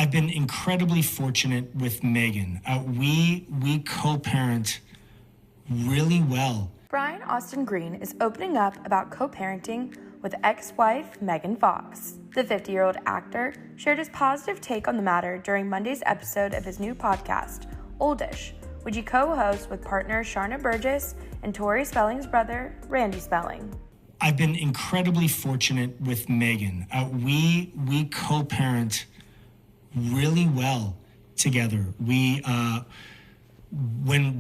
I've been incredibly fortunate with Megan. We co-parent really well. Brian Austin Green is opening up about co-parenting with ex-wife Megan Fox. The 50-year-old actor shared his positive take on the matter during Monday's episode of his new podcast, Oldish, which he co-hosts with partner Sharna Burgess and Tori Spelling's brother, Randy Spelling. I've been incredibly fortunate with Megan. We co-parent really well together. When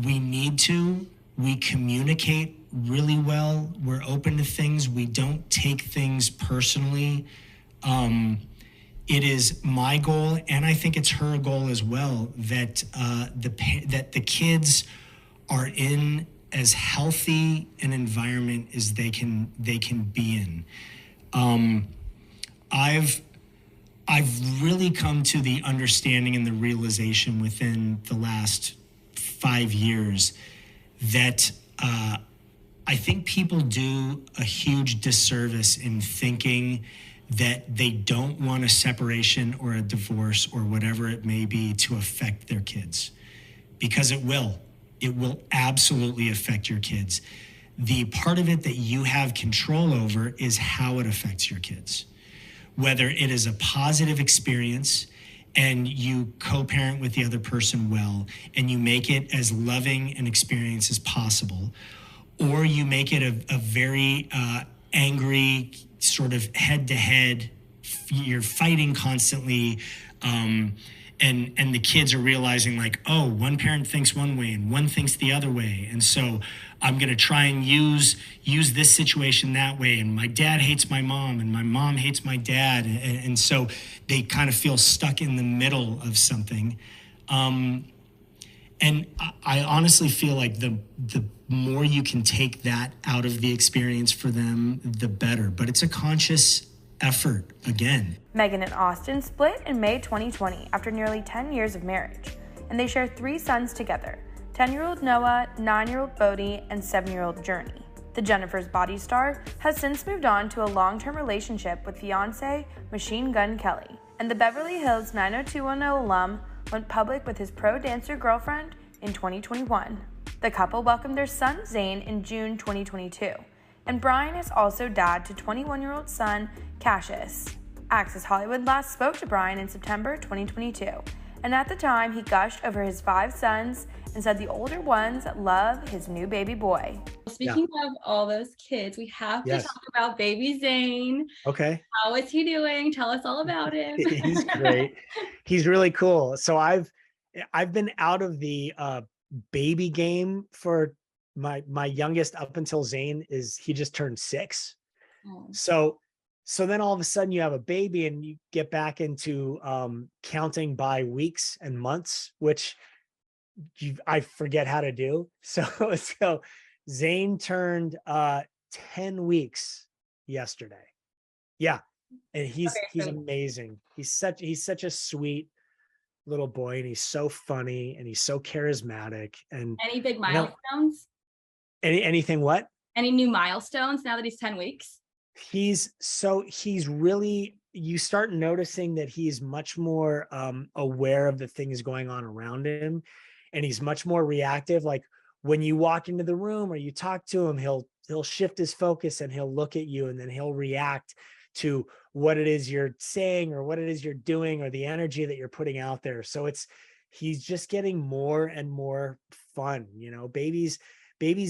we need to, we communicate really well. We're open to things. We don't take things personally. It is my goal, and I think it's her goal as well, that the kids are in as healthy an environment as they can be in. I've really come to the understanding and the realization within the last 5 years that I think people do a huge disservice in thinking that they don't want a separation or a divorce or whatever it may be to affect their kids, because it will. It will absolutely affect your kids. The part of it that you have control over is how it affects your kids. Whether it is a positive experience and you co-parent with the other person well, and you make it as loving an experience as possible, or you make it a very angry sort of head-to-head, you're fighting constantly, and the kids are realizing like, oh, one parent thinks one way and one thinks the other way, and so I'm going to try and use this situation that way, and my dad hates my mom and my mom hates my dad, and so they kind of feel stuck in the middle of something. And I honestly feel like the more you can take that out of the experience for them, the better. But it's a conscious effort, again. Megan and Austin split in May 2020 after nearly 10 years of marriage, and they share 3 sons together, 10-year-old Noah, 9-year-old Bodhi, and 7-year-old Journey. The Jennifer's Body star has since moved on to a long-term relationship with fiancé Machine Gun Kelly, and the Beverly Hills 90210 alum went public with his pro-dancer girlfriend in 2021. The couple welcomed their son Zane in June 2022, and Brian is also dad to 21-year-old son Kassius. Access Hollywood last spoke to Brian in September 2022, and at the time he gushed over his 5 sons and said the older ones love his new baby boy. Speaking of all those kids, we have to talk about baby Zane. Okay. How is he doing? Tell us all about him. He's great. He's really cool. So I've been out of the baby game for my youngest up until Zane he just turned 6. Oh. So then all of a sudden you have a baby and you get back into counting by weeks and months, which I forget how to do. So Zane turned 10 weeks yesterday. Yeah. And he's amazing. He's such a sweet little boy, and he's so funny and he's so charismatic. And any big milestones? Anything what? Any new milestones now that he's 10 weeks? He's really, you start noticing that he's much more aware of the things going on around him, and he's much more reactive. Like when you walk into the room or you talk to him, he'll shift his focus and he'll look at you, and then he'll react to what it is you're saying or what it is you're doing or the energy that you're putting out there. So he's just getting more and more fun. You know, babies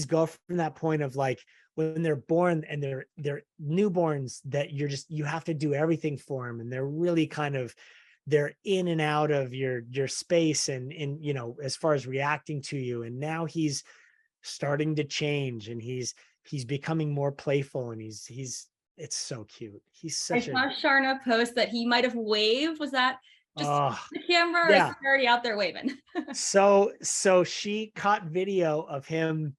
go from that point of like when they're born and they're newborns that you have to do everything for them, and they're really they're in and out of your space and you know, as far as reacting to you. And now he's starting to change, and he's becoming more playful, and it's so cute. He's such I saw Sharna post that he might have waved. Was that just the camera, or is he already out there waving? So she caught video of him.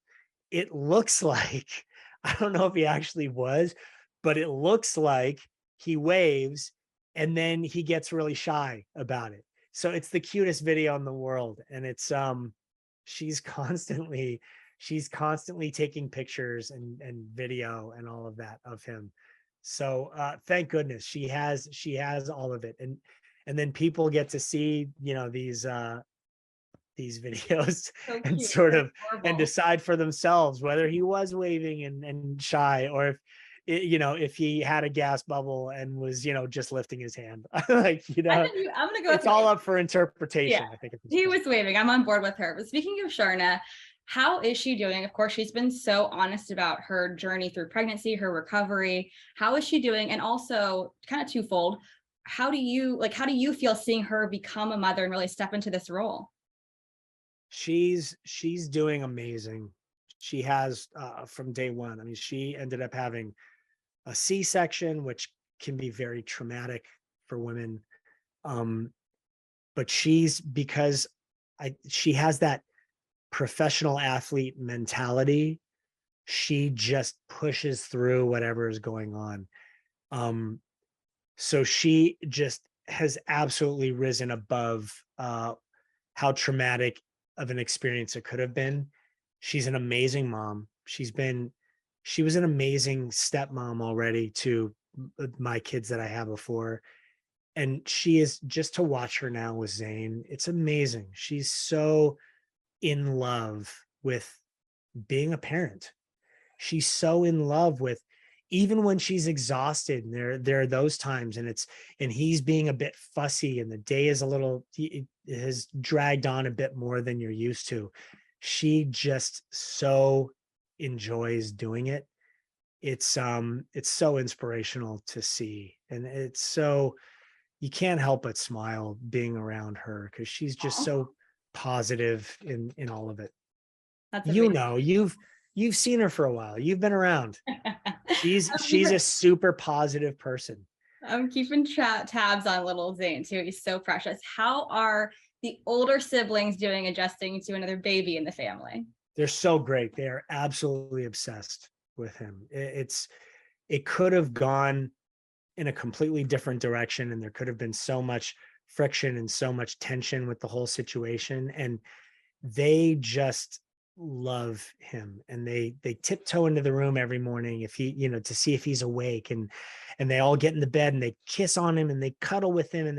It looks like, I don't know if he actually was, but it looks like he waves and then he gets really shy about it. So it's the cutest video in the world. And it's she's constantly taking pictures and video and all of that of him. So thank goodness she has all of it. And then people get to see, you know, these videos So and cute. sort of Adorable. and decide for themselves whether he was waving and shy, or if you know, if he had a gas bubble and was, you know, just lifting his hand. Like, you know, I'm gonna go it's all up for interpretation. Yeah. I think He was waving. I'm on board with her. But speaking of Sharna, how is she doing? Of course, she's been so honest about her journey through pregnancy, her recovery. How is she doing? And also, kind of twofold, how do you feel seeing her become a mother and really step into this role? She's doing amazing. She has from day one. I mean, she ended up having a C-section, which can be very traumatic for women. But she has that professional athlete mentality. She just pushes through whatever is going on. So she just has absolutely risen above how traumatic of an experience it could have been. She's an amazing mom. She was an amazing stepmom already to my kids that I had before. And she is, just to watch her now with Zane, it's amazing. She's so in love with being a parent. She's so in love with, even when she's exhausted, and there are those times, and he's being a bit fussy and the day is it has dragged on a bit more than you're used to. She just so enjoys doing it. It's so inspirational to see, and you can't help but smile being around her, because she's just so positive in all of it. That's You amazing. know, you've seen her for a while. You've been around. She's a super positive person. I'm keeping tabs on little Zane too. He's so precious. How are the older siblings doing adjusting to another baby in the family? They're so great. They are absolutely obsessed with him. It could have gone in a completely different direction, and there could have been so much friction and so much tension with the whole situation. And they just love him, and they tiptoe into the room every morning if he, you know, to see if he's awake, and they all get in the bed and they kiss on him and they cuddle with him, and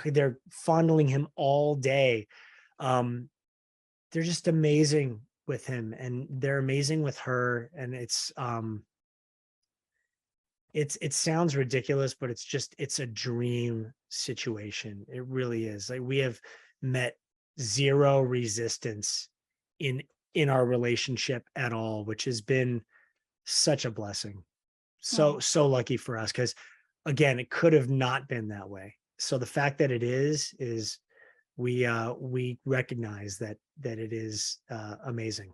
they're fondling him all day. They're just amazing with him, and they're amazing with her. And it sounds ridiculous, but it's a dream situation. It really is. Like, we have met zero resistance in our relationship at all, which has been such a blessing. So lucky for us, because again, it could have not been that way. So the fact that it is we recognize that it is amazing.